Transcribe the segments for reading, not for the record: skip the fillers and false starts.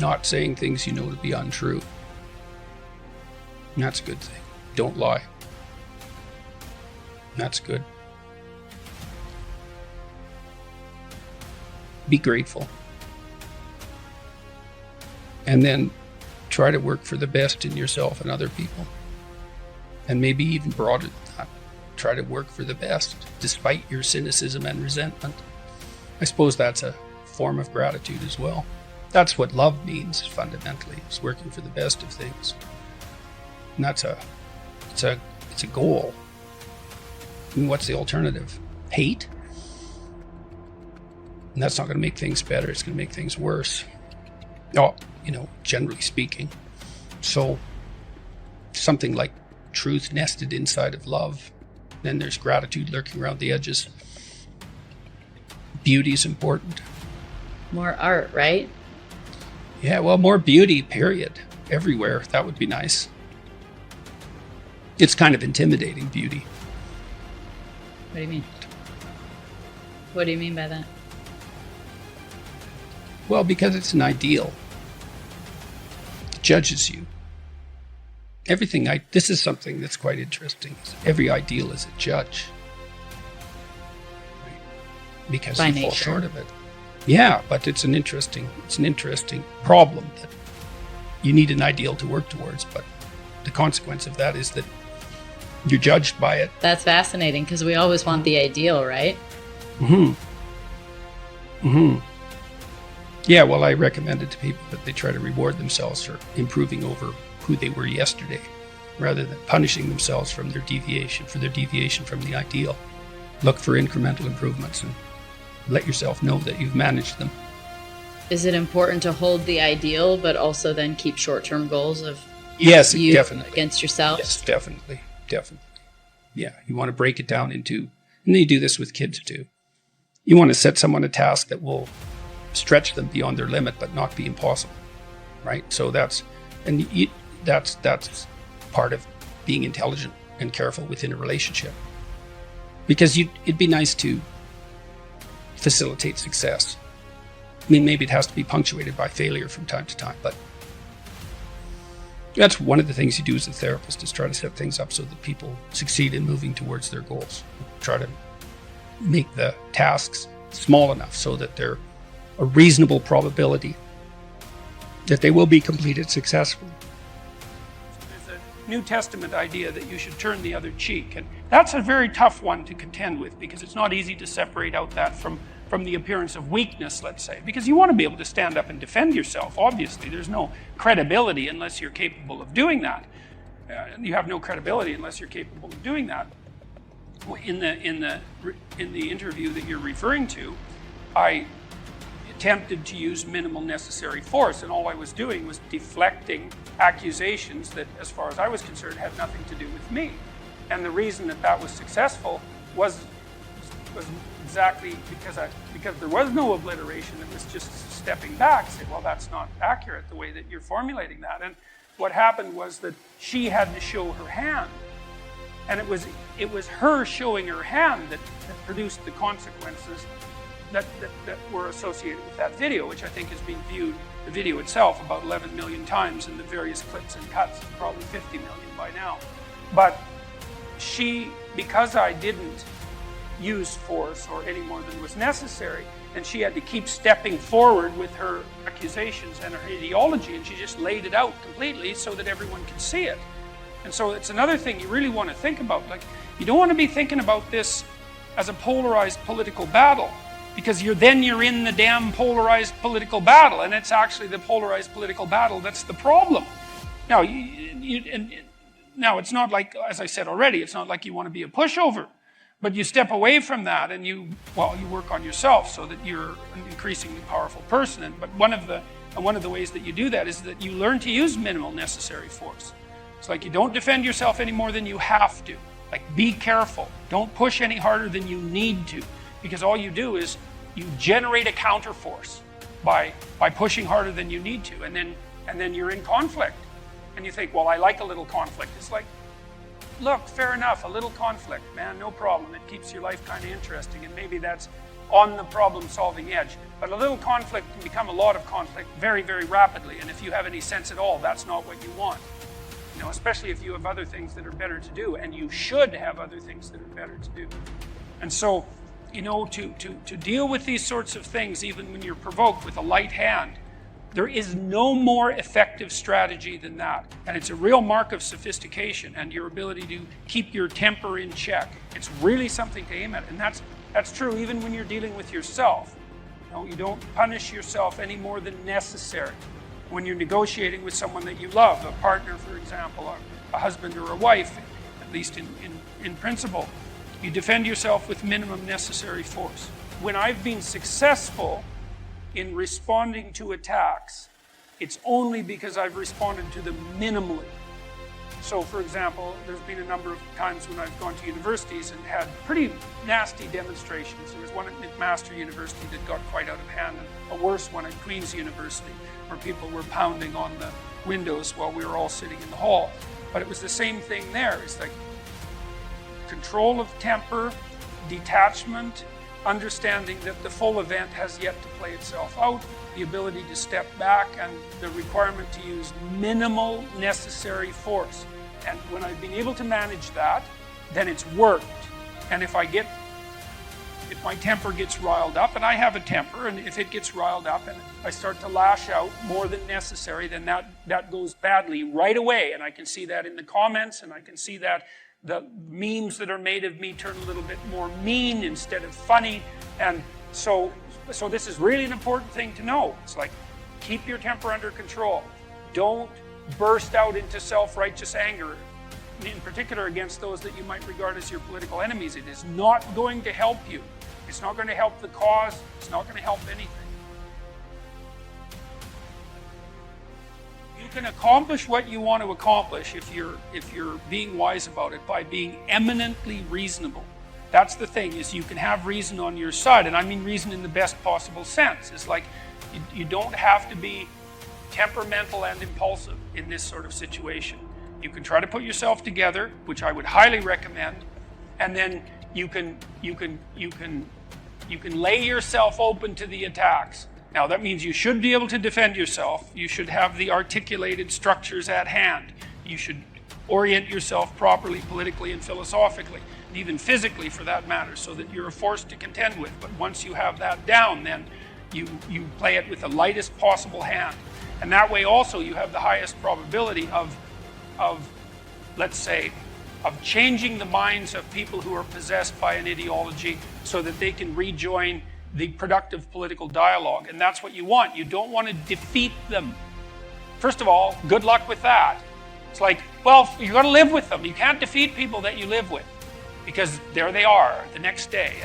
not saying things you know to be untrue. And that's a good thing. Don't lie. That's good. Be grateful. And then try to work for the best in yourself and other people. And maybe even broader than that. Try to work for the best despite your cynicism and resentment. I suppose that's a form of gratitude as well. That's what love means fundamentally, is working for the best of things. And that's it's a goal. I mean, what's the alternative? Hate? And that's not going to make things better. It's going to make things worse. Oh, generally speaking. So something like truth nested inside of love. Then there's gratitude lurking around the edges. Beauty is important. More art, right? Yeah, well, more beauty, period. Everywhere. That would be nice. It's kind of intimidating, beauty. What do you mean? What do you mean by that? Well, because it's an ideal. It judges you. This is something that's quite interesting. Every ideal is a judge. Right? Because by you nature. fall short of it. Yeah, but it's an interesting problem that you need an ideal to work towards, but the consequence of that is that you're judged by it. That's fascinating, because we always want the ideal, right? Yeah, well, I recommend it to people that they try to reward themselves for improving over who they were yesterday, rather than punishing themselves for their deviation from the ideal. Look for incremental improvements and let yourself know that you've managed them. Is it important to hold the ideal, but also then keep short-term goals of yes, you definitely against yourself? Yes, definitely. Yeah, you want to break it down into, and you do this with kids too. You want to set someone a task that will stretch them beyond their limit, but not be impossible, right? So that's part of being intelligent and careful within a relationship, because it'd be nice to facilitate success. I mean, maybe it has to be punctuated by failure from time to time, but that's one of the things you do as a therapist, is try to set things up so that people succeed in moving towards their goals. Try to make the tasks small enough so that they're a reasonable probability that they will be completed successfully. There's a New Testament idea that you should turn the other cheek, and that's a very tough one to contend with, because it's not easy to separate out that from the appearance of weakness, let's say, because you want to be able to stand up and defend yourself. Obviously, there's no credibility unless you're capable of doing that. You have no credibility unless you're capable of doing that. In the interview that you're referring to, I attempted to use minimal necessary force, and all I was doing was deflecting accusations that, as far as I was concerned, had nothing to do with me. And the reason that was successful was exactly because there was no obliteration. It was just stepping back, say, well, that's not accurate the way that you're formulating that. And what happened was that she had to show her hand, and it was her showing her hand that produced the consequences that were associated with that video, which I think has been viewed, the video itself, about 11 million times, in the various clips and cuts, probably 50 million by now. But because I didn't use force or any more than was necessary, and she had to keep stepping forward with her accusations and her ideology, and she just laid it out completely so that everyone could see it. And so it's another thing you really want to think about. Like, you don't want to be thinking about this as a polarized political battle, because you're in the damn polarized political battle, and it's actually the polarized political battle that's the problem. Now, now it's not like, as I said already, it's not like you want to be a pushover. But you step away from that, and you work on yourself so that you're an increasingly powerful person. But one of the ways that you do that is that you learn to use minimal necessary force. It's like you don't defend yourself any more than you have to. Like, be careful. Don't push any harder than you need to, because all you do is you generate a counterforce by pushing harder than you need to, and then you're in conflict, and you think, well, I like a little conflict. It's like, look, fair enough, a little conflict, man, no problem. It keeps your life kind of interesting, and maybe that's on the problem-solving edge. But a little conflict can become a lot of conflict very, very rapidly. And if you have any sense at all, that's not what you want. You know, especially if you have other things that are better to do, and you should have other things that are better to do. And so, you know, to deal with these sorts of things, even when you're provoked, with a light hand, there is no more effective strategy than that. And it's a real mark of sophistication and your ability to keep your temper in check. It's really something to aim at. And that's true even when you're dealing with yourself. You know, you don't punish yourself any more than necessary. When you're negotiating with someone that you love, a partner, for example, a husband or a wife, at least in principle, you defend yourself with minimum necessary force. When I've been successful in responding to attacks, it's only because I've responded to them minimally. So, for example, there's been a number of times when I've gone to universities and had pretty nasty demonstrations. There was one at McMaster University that got quite out of hand, and a worse one at Queen's University, where people were pounding on the windows while we were all sitting in the hall. But it was the same thing there. It's like control of temper, detachment, understanding that the full event has yet to play itself out, the ability to step back, and the requirement to use minimal necessary force. And when I've been able to manage that, then it's worked. And if my temper gets riled up, and I have a temper, and if it gets riled up and I start to lash out more than necessary, then that goes badly right away. And I can see that in the comments, and I can see that the memes that are made of me turn a little bit more mean instead of funny. And so this is really an important thing to know. It's like, keep your temper under control. Don't burst out into self-righteous anger, in particular against those that you might regard as your political enemies. It is not going to help you. It's not going to help the cause. It's not going to help anything. You can accomplish what you want to accomplish if you're being wise about it by being eminently reasonable. That's the thing, is you can have reason on your side, and I mean reason in the best possible sense. It's like you don't have to be temperamental and impulsive in this sort of situation. You can try to put yourself together, which I would highly recommend, and then you can lay yourself open to the attacks. Now, that means you should be able to defend yourself. You should have the articulated structures at hand. You should orient yourself properly, politically and philosophically, and even physically for that matter, so that you're a force to contend with. But once you have that down, then you play it with the lightest possible hand. And that way also you have the highest probability of let's say, of changing the minds of people who are possessed by an ideology so that they can rejoin the productive political dialogue. And that's what you want. You don't want to defeat them. First of all, good luck with that. It's like, well, you got to live with them. You can't defeat people that you live with, because there they are the next day.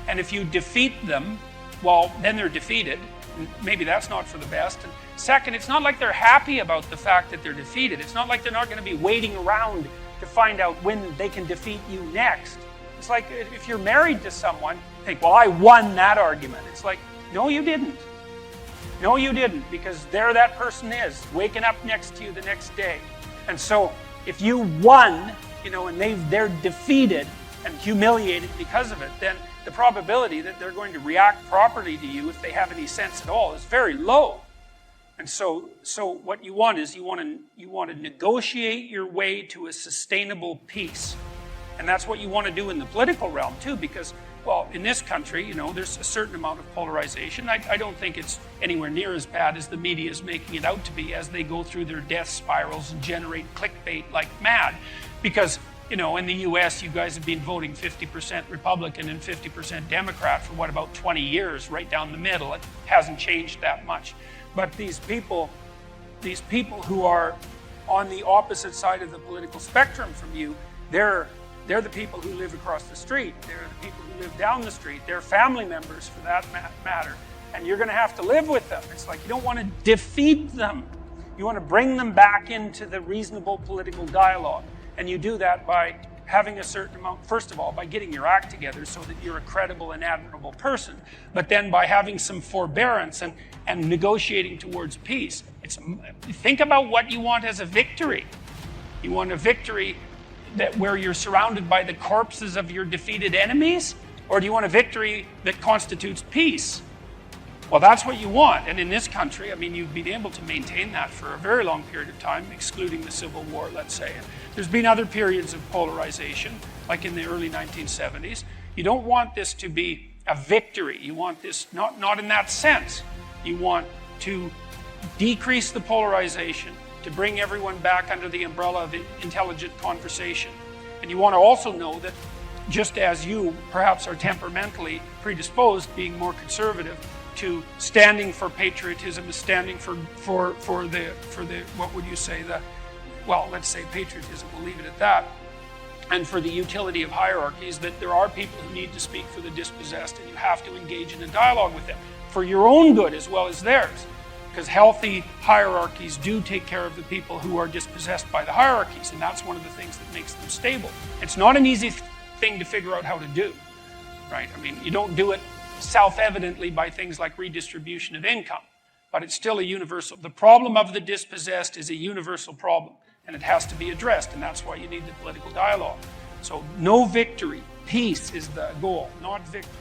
And if you defeat them, well, then they're defeated. Maybe that's not for the best. And second, it's not like they're happy about the fact that they're defeated. It's not like they're not going to be waiting around to find out when they can defeat you next. It's like if you're married to someone, think, well, I won that argument. It's like, no, you didn't. No, you didn't, because there that person is, waking up next to you the next day. And so if you won, and they're defeated and humiliated because of it, then the probability that they're going to react properly to you, if they have any sense at all, is very low. And so what you want is you want to negotiate your way to a sustainable peace. And that's what you want to do in the political realm too, because, well, in this country, there's a certain amount of polarization. I don't think it's anywhere near as bad as the media is making it out to be, as they go through their death spirals and generate clickbait like mad. Because, in the US, you guys have been voting 50% Republican and 50% Democrat for about 20 years, right down the middle. It hasn't changed that much. But these people who are on the opposite side of the political spectrum from you, they're the people who live across the street. They're the people who live down the street. They're family members, for that matter. And you're going to have to live with them. It's like you don't want to defeat them. You want to bring them back into the reasonable political dialogue. And you do that by having a certain amount, first of all, by getting your act together so that you're a credible and admirable person. But then by having some forbearance and negotiating towards peace. Think about what you want as a victory. You want a victory where you're surrounded by the corpses of your defeated enemies? Or do you want a victory that constitutes peace? Well, that's what you want. And in this country, I mean, you've been able to maintain that for a very long period of time, excluding the Civil War, let's say. There's been other periods of polarization, like in the early 1970s. You don't want this to be a victory. You want this, not in that sense. You want to decrease the polarization, to bring everyone back under the umbrella of intelligent conversation. And you want to also know that just as you perhaps are temperamentally predisposed, being more conservative, to standing for patriotism, standing for the what would you say, well, let's say patriotism, we'll leave it at that, and for the utility of hierarchies, that there are people who need to speak for the dispossessed, and you have to engage in a dialogue with them for your own good as well as theirs. Because healthy hierarchies do take care of the people who are dispossessed by the hierarchies, and that's one of the things that makes them stable. It's not an easy thing to figure out how to do, right? I mean, you don't do it self-evidently by things like redistribution of income, but it's still a universal. The problem of the dispossessed is a universal problem, and it has to be addressed, and that's why you need the political dialogue. So no victory, peace is the goal, not victory.